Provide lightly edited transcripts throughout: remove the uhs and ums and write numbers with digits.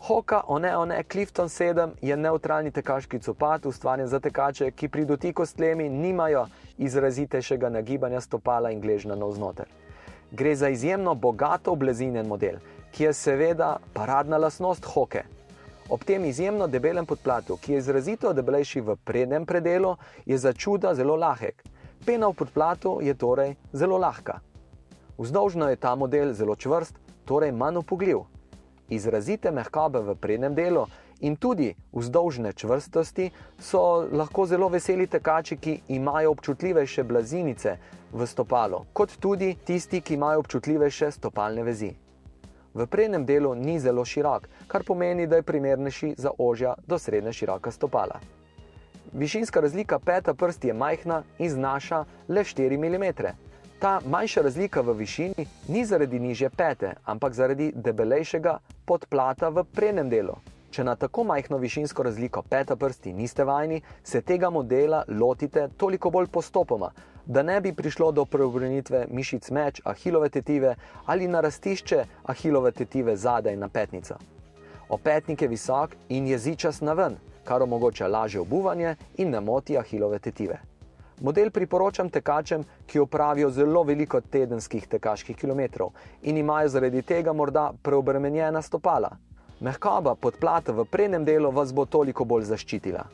Hoka One Clifton 7 je nevtralni tekaški copat, ustvarjen za tekače, ki pri dotiku s tlemi nimajo izrazitejšega nagibanja stopala in gležnja navznoter. Gre za izjemno bogato oblazinjen model, ki je seveda paradna lastnost Hoke. Ob tem izjemno debelem podplatu, ki je izrazito debelejši v prednjem predelu, je za čuda zelo lahek. Pena v podplatu je torej zelo lahka. Vzdolžno je ta model zelo čvrst, torej manj upogljiv. Izrazite mehkobe v prednjem delu in tudi vzdolžne čvrstosti so lahko zelo veseli tekači, ki imajo občutljivejše blazinice v stopalu, kot tudi tisti, ki imajo občutljivejše stopalne vezi. V prednjem delu ni zelo širok, kar pomeni, da je primernejši za ožja do srednje široka stopala. Višinska razlika peta prsti je majhna in znaša le 4 mm. Ta manjša razlika v višini ni zaradi nižje pete, ampak zaradi debelejšega podplata v prednjem delu. Če na tako majhno višinsko razliko peta prsti niste vajeni, se tega modela lotite toliko bolj postopoma, da ne bi prišlo do preobremenitve mišic meč, ahilove tetive ali na rastišče ahilove tetive zadaj na petnico. Opetnik je visok in jezičast naven, kar omogoča lažje obuvanje in ne moti ahilove tetive. Model priporočam tekačem, ki opravijo zelo veliko tedenskih tekaških kilometrov in imajo zaradi tega morda preobremenjena stopala. Mehkoba podplata v prednjem delu vas bo toliko bolj zaščitila.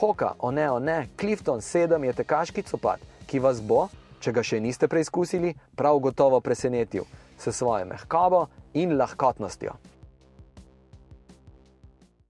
Hoka One Clifton 7 je tekaški copat, ki vas bo, če ga še niste preizkusili, prav gotovo presenetil s svojo mehkobo in lahkotnostjo.